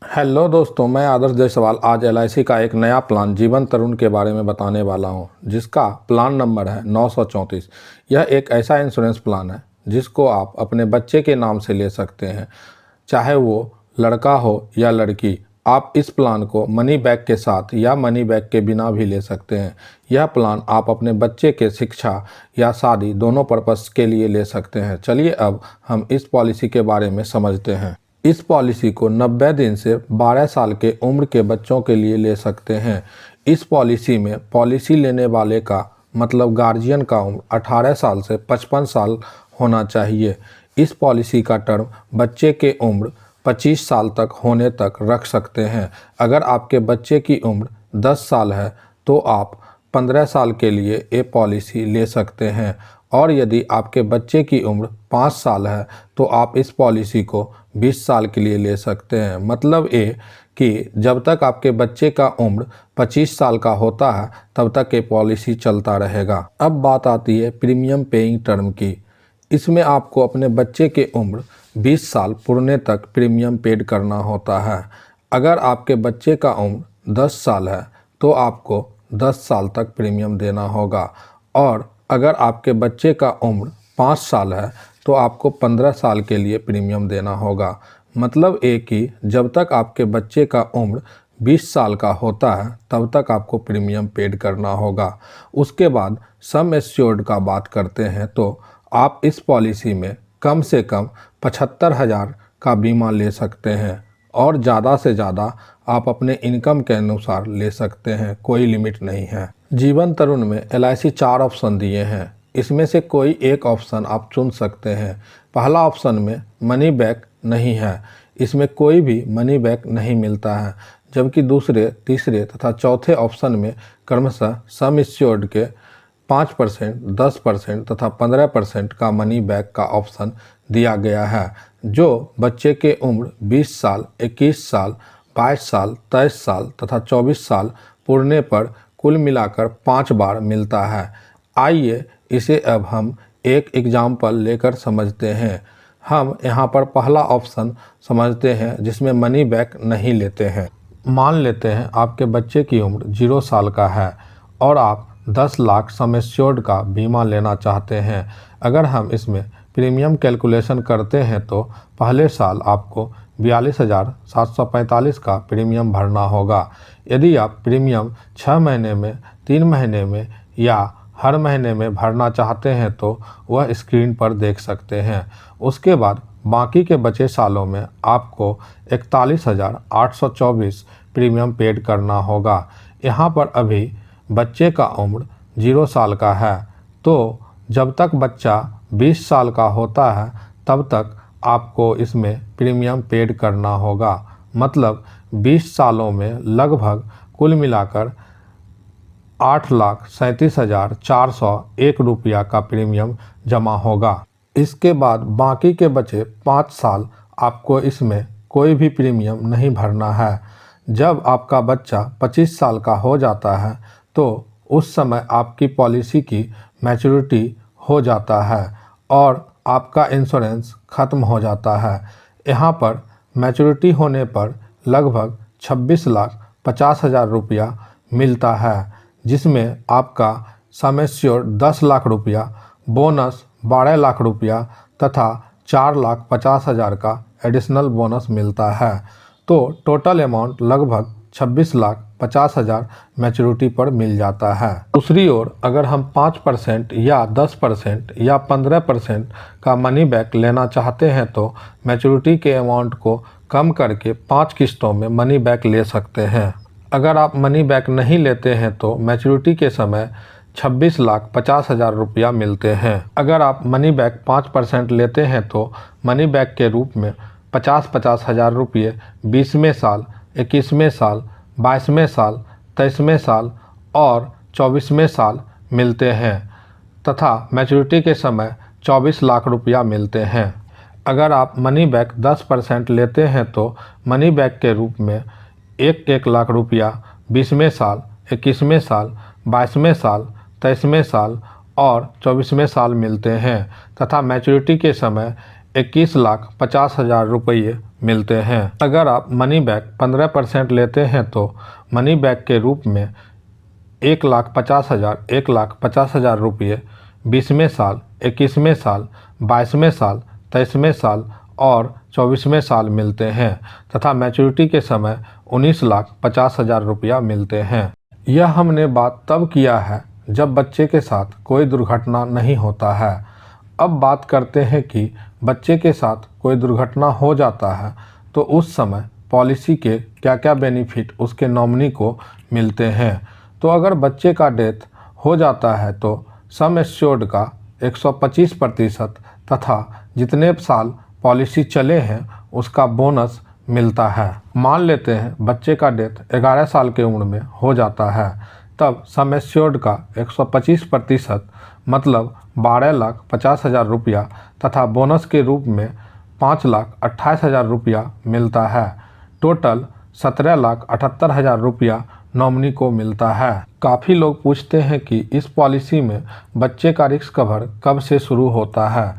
Hello दोस्तों, मैं आदर्श जायसवाल आज एलआईसी का एक नया प्लान जीवन तरुण के बारे में बताने वाला हूं, जिसका प्लान नंबर है 934। यह एक ऐसा इंश्योरेंस प्लान है जिसको आप अपने बच्चे के नाम से ले सकते हैं, चाहे वो लड़का हो या लड़की। आप इस प्लान को मनी बैक के साथ या मनी बैक के बिना भी ले सकते हैं। यह प्लान आप अपने बच्चे के शिक्षा या शादी दोनों पर्पस के लिए ले सकते हैं। चलिए अब हम इस पॉलिसी के बारे में समझते हैं। इस पॉलिसी को 90 दिन से 12 साल के उम्र के बच्चों के लिए ले सकते हैं। इस पॉलिसी में पॉलिसी लेने वाले का मतलब गार्जियन का उम्र 18 साल से 55 साल होना चाहिए। इस पॉलिसी का टर्म बच्चे के उम्र 25 साल तक होने तक रख सकते हैं। अगर आपके बच्चे की उम्र 10 साल है तो आप 15 साल के लिए ये पॉलिसी ले सकते हैं, और यदि आपके बच्चे की उम्र 5 साल है तो आप इस पॉलिसी को 20 साल के लिए ले सकते हैं। मतलब ये कि जब तक आपके बच्चे का उम्र 25 साल का होता है तब तक ये पॉलिसी चलता रहेगा। अब बात आती है प्रीमियम पेइंग टर्म की। इसमें आपको अपने बच्चे के उम्र 20 साल पुरने तक प्रीमियम पेड करना होता है। अगर आपके बच्चे का उम्र 10 साल है तो आपको 10 साल तक प्रीमियम देना होगा, और अगर आपके बच्चे का उम्र 5 साल है तो आपको 15 साल के लिए प्रीमियम देना होगा। मतलब एक कि जब तक आपके बच्चे का उम्र 20 साल का होता है तब तक आपको प्रीमियम पेड करना होगा। उसके बाद सम एश्योर्ड का बात करते हैं तो आप इस पॉलिसी में कम से कम 75,000 का बीमा ले सकते हैं, और ज़्यादा से ज़्यादा आप अपने इनकम के अनुसार ले सकते हैं, कोई लिमिट नहीं है। जीवन तरुण में एलआईसी 4 ऑप्शन दिए हैं। इसमें से कोई एक ऑप्शन आप चुन सकते हैं। पहला ऑप्शन में मनी बैक नहीं है, इसमें कोई भी मनी बैक नहीं मिलता है। जबकि दूसरे, तीसरे तथा चौथे ऑप्शन में क्रमशः सम एश्योर्ड के 5%, 10% तथा 15% का मनी बैक का ऑप्शन दिया गया है, जो बच्चे के उम्र 20 साल, 21 साल, 22 साल, 23 साल तथा 24 साल पूरने पर कुल मिलाकर 5 बार मिलता है। आइए इसे अब हम एक एग्जाम्पल लेकर समझते हैं। हम यहाँ पर पहला ऑप्शन समझते हैं जिसमें मनी बैक नहीं लेते हैं। मान लेते हैं आपके बच्चे की उम्र 0 साल का है और आप 10 लाख सम एश्योर्ड का बीमा लेना चाहते हैं। अगर हम इसमें प्रीमियम कैलकुलेशन करते हैं तो पहले साल आपको 42,745 का प्रीमियम भरना होगा। यदि आप प्रीमियम 6 महीने में, 3 महीने में या हर महीने में भरना चाहते हैं तो वह स्क्रीन पर देख सकते हैं। उसके बाद बाकी के बचे सालों में आपको 41,824 प्रीमियम पेड करना होगा। यहाँ पर अभी बच्चे का उम्र 0 साल का है, तो जब तक बच्चा 20 साल का होता है तब तक आपको इसमें प्रीमियम पेड करना होगा। मतलब 20 सालों में लगभग कुल मिलाकर 8,37,401 रुपया का प्रीमियम जमा होगा। इसके बाद बाकी के बचे 5 साल आपको इसमें कोई भी प्रीमियम नहीं भरना है। जब आपका बच्चा 25 साल का हो जाता है तो उस समय आपकी पॉलिसी की मैच्योरिटी हो जाता है और आपका इंश्योरेंस ख़त्म हो जाता है। यहाँ पर मैच्योरिटी होने पर लगभग 26,50,000 रुपया मिलता है, जिसमें आपका सम एश्योर्ड 10 लाख रुपया, बोनस 12 लाख रुपया तथा 4,50,000 का एडिशनल बोनस मिलता है। तो टोटल अमाउंट लगभग 26,50,000 मैच्योरिटी पर मिल जाता है। दूसरी ओर अगर हम 5% या 10% या 15% का मनी बैक लेना चाहते हैं तो मैच्योरिटी के अमाउंट को कम करके 5 किस्तों में मनी बैक ले सकते हैं। अगर आप मनी बैक नहीं लेते हैं तो मैच्योरिटी के समय 26,50,000 रुपया मिलते हैं। अगर आप मनी बैक 5% लेते हैं तो मनी बैक के रूप में 50,000 रुपये 20वें साल, 21वें साल, 22वें साल, 23वें साल और 24वें साल मिलते हैं तथा मैच्योरिटी के समय 24 लाख रुपया मिलते हैं। अगर आप मनी बैक 10% लेते हैं तो मनी बैक के रूप में 1 लाख रुपया 20वें साल, 21वें साल, 22वें साल, 23वें साल और 24वें साल मिलते हैं तथा मैच्योरिटी के समय 21,50,000 रुपये मिलते हैं। अगर आप मनी बैक 15% लेते हैं तो मनी बैक के रूप में 1,50,000 रुपये 20वें साल, 21वें साल, 22वें साल, 23वें साल और 24वें साल मिलते हैं तथा मैच्योरिटी के समय 19,50,000 रुपया मिलते हैं। यह हमने बात तब किया है जब बच्चे के साथ कोई दुर्घटना नहीं होता है। अब बात करते हैं कि बच्चे के साथ कोई दुर्घटना हो जाता है तो उस समय पॉलिसी के क्या क्या बेनिफिट उसके नॉमिनी को मिलते हैं। तो अगर बच्चे का डेथ हो जाता है तो सम एश्योर्ड का 125% तथा जितने साल पॉलिसी चले हैं उसका बोनस मिलता है। मान लेते हैं बच्चे का डेथ 11 साल की उम्र में हो जाता है, तब सम एश्योर्ड का 125% मतलब 12,50,000 रुपया तथा बोनस के रूप में 5,28,000 रुपया मिलता है। टोटल 17,78,000 रुपया नॉमिनी को मिलता है। काफ़ी लोग पूछते हैं कि इस पॉलिसी में बच्चे का रिस्क कवर कब से शुरू होता है।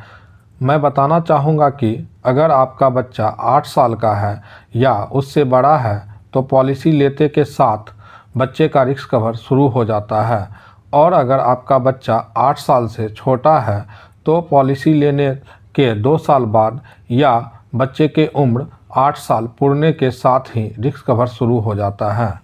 मैं बताना चाहूँगा कि अगर आपका बच्चा 8 साल का है या उससे बड़ा है तो पॉलिसी लेते के साथ बच्चे का रिस्क कवर शुरू हो जाता है, और अगर आपका बच्चा 8 साल से छोटा है तो पॉलिसी लेने के 2 साल बाद या बच्चे के उम्र 8 साल पूरने के साथ ही रिस्क कवर शुरू हो जाता है।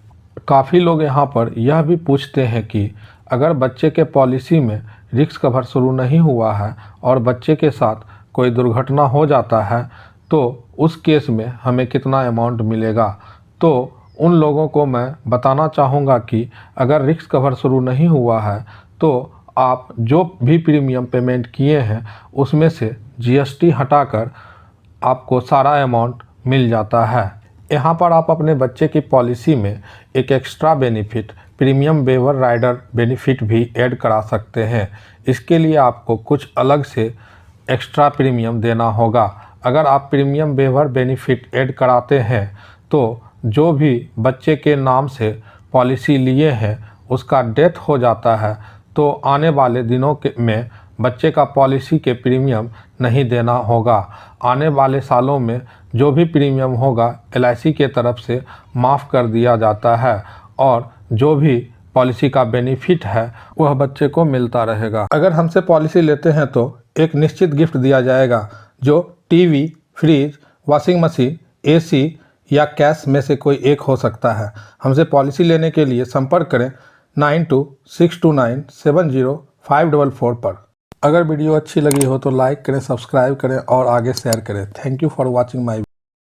काफ़ी लोग यहाँ पर यह भी पूछते हैं कि अगर बच्चे के पॉलिसी में रिस्क कवर शुरू नहीं हुआ है और बच्चे के साथ कोई दुर्घटना हो जाता है तो उस केस में हमें कितना अमाउंट मिलेगा। तो उन लोगों को मैं बताना चाहूँगा कि अगर रिस्क कवर शुरू नहीं हुआ है तो आप जो भी प्रीमियम पेमेंट किए हैं उसमें से जीएसटी हटाकर आपको सारा अमाउंट मिल जाता है। यहाँ पर आप अपने बच्चे की पॉलिसी में एक extra benefit premium waiver rider benefit भी ऐड करा सकते हैं। इसके लिए आपको कुछ अलग से एक्स्ट्रा प्रीमियम देना होगा। अगर आप प्रीमियम वेवर बेनिफिट ऐड कराते हैं तो जो भी बच्चे के नाम से पॉलिसी लिए हैं उसका डेथ हो जाता है तो आने वाले दिनों में बच्चे का पॉलिसी के प्रीमियम नहीं देना होगा। आने वाले सालों में जो भी प्रीमियम होगा LIC के तरफ से माफ़ कर दिया जाता है और जो भी पॉलिसी का बेनिफिट है वह बच्चे को मिलता रहेगा। अगर हमसे पॉलिसी लेते हैं तो एक निश्चित गिफ्ट दिया जाएगा जो TV, fridge, washing machine, AC या कैश में से कोई एक हो सकता है। हमसे पॉलिसी लेने के लिए संपर्क करें 9262970544 पर। अगर वीडियो अच्छी लगी हो तो लाइक करें, सब्सक्राइब करें और आगे शेयर करें। Thank you for watching my